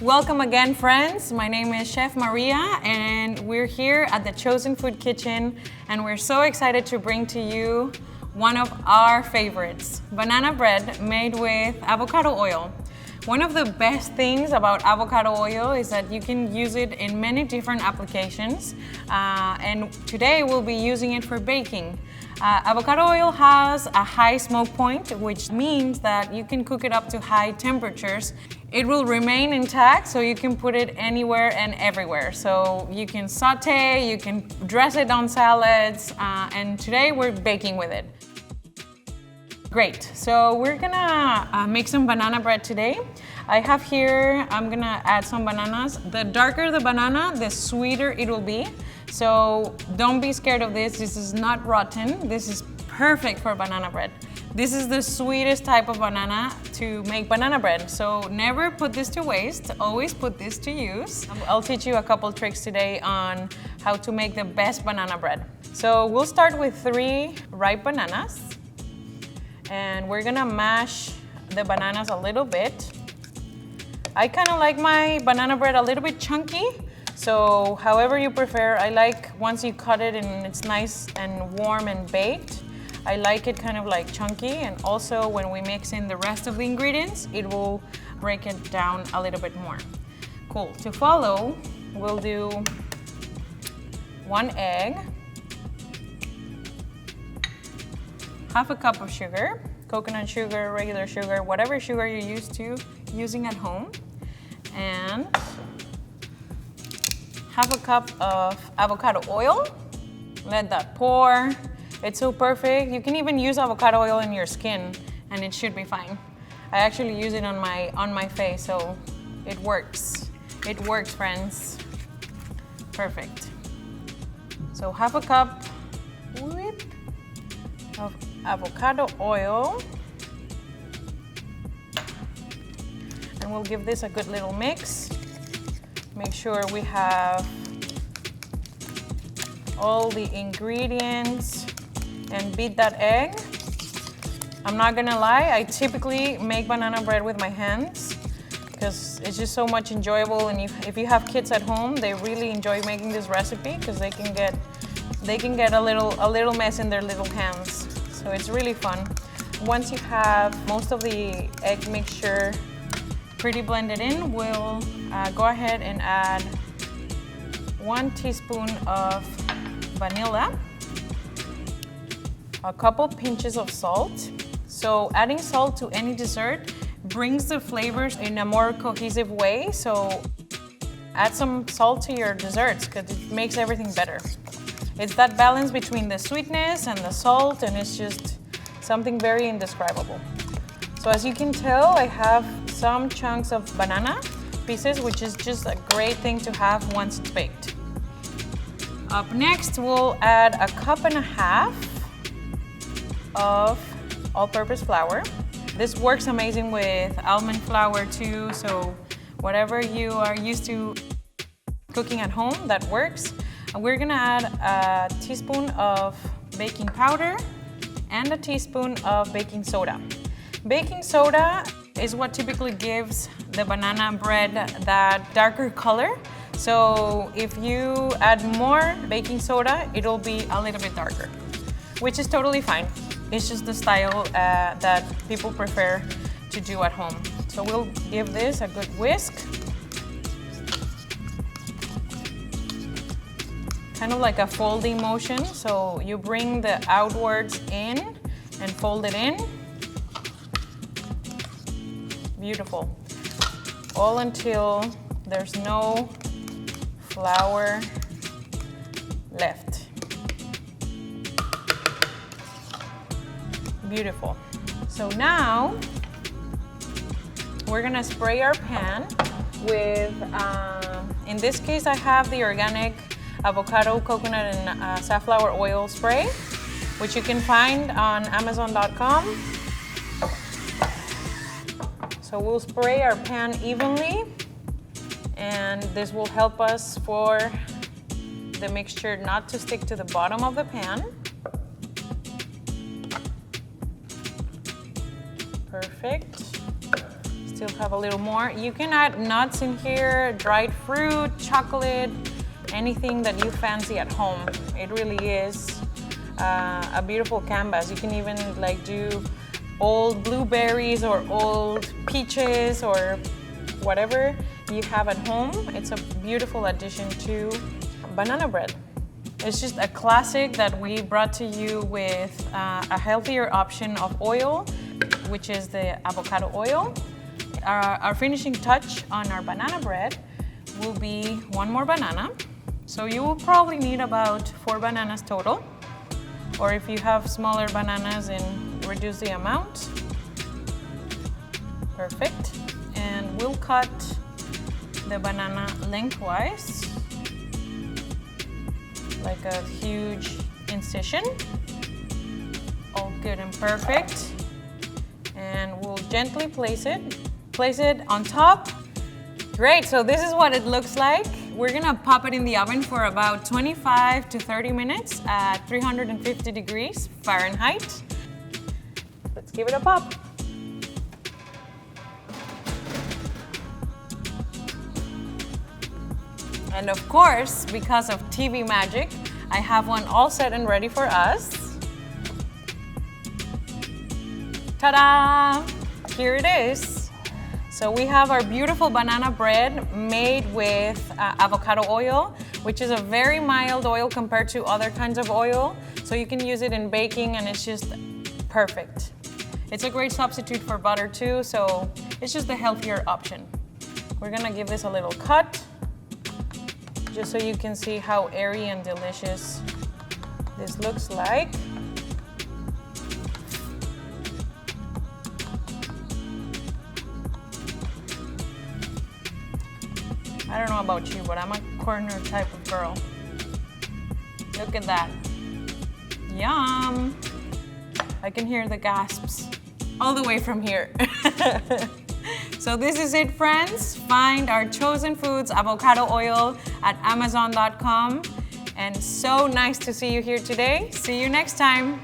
Welcome again, friends. My name is Chef Maria, and we're here at the Chosen Food Kitchen, and we're so excited to bring to you one of our favorites, banana bread made with avocado oil. One of the best things about avocado oil is that you can use it in many different applications, and today we'll be using it for baking. Avocado oil has a high smoke point, which means that you can cook it up to high temperatures. It will remain intact, so you can put it anywhere and everywhere. So you can saute, you can dress it on salads, and today we're baking with it. Great, so we're gonna make some banana bread today. I have here, I'm gonna add some bananas. The darker the banana, the sweeter it will be. So don't be scared of this. This is not rotten. This is perfect for banana bread. This is the sweetest type of banana to make banana bread. So never put this to waste. Always put this to use. I'll teach you a couple tricks today on how to make the best banana bread. So we'll start with 3 ripe bananas. And we're gonna mash the bananas a little bit. I kind of like my banana bread a little bit chunky. So however you prefer, I like once you cut it and it's nice and warm and baked, I like it kind of like chunky, and also when we mix in the rest of the ingredients, it will break it down a little bit more. Cool. To follow, we'll do 1 egg, half a cup of sugar, coconut sugar, regular sugar, whatever sugar you're used to using at home, and half a cup of avocado oil. Let that pour. It's so perfect. You can even use avocado oil in your skin and it should be fine. I actually use it on my face, so it works. It works, friends. Perfect. So half a cup of avocado oil. And we'll give this a good little mix. Make sure we have all the ingredients and beat that egg. I'm not gonna lie, I typically make banana bread with my hands because it's just so much enjoyable, and if you have kids at home, they really enjoy making this recipe because they can get a little mess in their little hands. So it's really fun. Once you have most of the egg mixture pretty blended in, we'll go ahead and add 1 teaspoon of vanilla, a couple pinches of salt. So adding salt to any dessert brings the flavors in a more cohesive way. So add some salt to your desserts because it makes everything better. It's that balance between the sweetness and the salt, and it's just something very indescribable. So as you can tell, I have some chunks of banana pieces, which is just a great thing to have once it's baked. Up next, we'll add a cup and a half of all-purpose flour. This works amazing with almond flour too, so whatever you are used to cooking at home, that works. And we're gonna add a teaspoon of baking powder and a teaspoon of baking soda. Baking soda is what typically gives the banana bread that darker color. So if you add more baking soda, it'll be a little bit darker, which is totally fine. It's just the style that people prefer to do at home. So we'll give this a good whisk. Kind of like a folding motion. So you bring the outwards in and fold it in. Beautiful. All until there's no flour left. Beautiful. So now we're gonna spray our pan with, in this case I have the organic avocado, coconut, and safflower oil spray, which you can find on Amazon.com. So we'll spray our pan evenly, and this will help us for the mixture not to stick to the bottom of the pan. Perfect. Still have a little more. You can add nuts in here, dried fruit, chocolate, anything that you fancy at home. It really is a beautiful canvas. You can even like do old blueberries or old peaches or whatever you have at home. It's a beautiful addition to banana bread. It's just a classic that we brought to you with a healthier option of oil, which is the avocado oil. Our finishing touch on our banana bread will be one more banana. So you will probably need about 4 bananas total. Or if you have smaller bananas, and reduce the amount. Perfect. And we'll cut the banana lengthwise, like a huge incision. All good and perfect. And we'll gently place it on top. Great, so this is what it looks like. We're gonna pop it in the oven for about 25 to 30 minutes at 350 degrees Fahrenheit. Let's give it a pop. And of course, because of TV magic, I have one all set and ready for us. Ta-da! Here it is. So we have our beautiful banana bread made with avocado oil, which is a very mild oil compared to other kinds of oil. So you can use it in baking and it's just perfect. It's a great substitute for butter too, so it's just a healthier option. We're gonna give this a little cut, just so you can see how airy and delicious this looks like. I don't know about you, but I'm a corner type of girl. Look at that. Yum! I can hear the gasps all the way from here. So this is it, friends. Find our Chosen Foods Avocado Oil at Amazon.com. And so nice to see you here today. See you next time.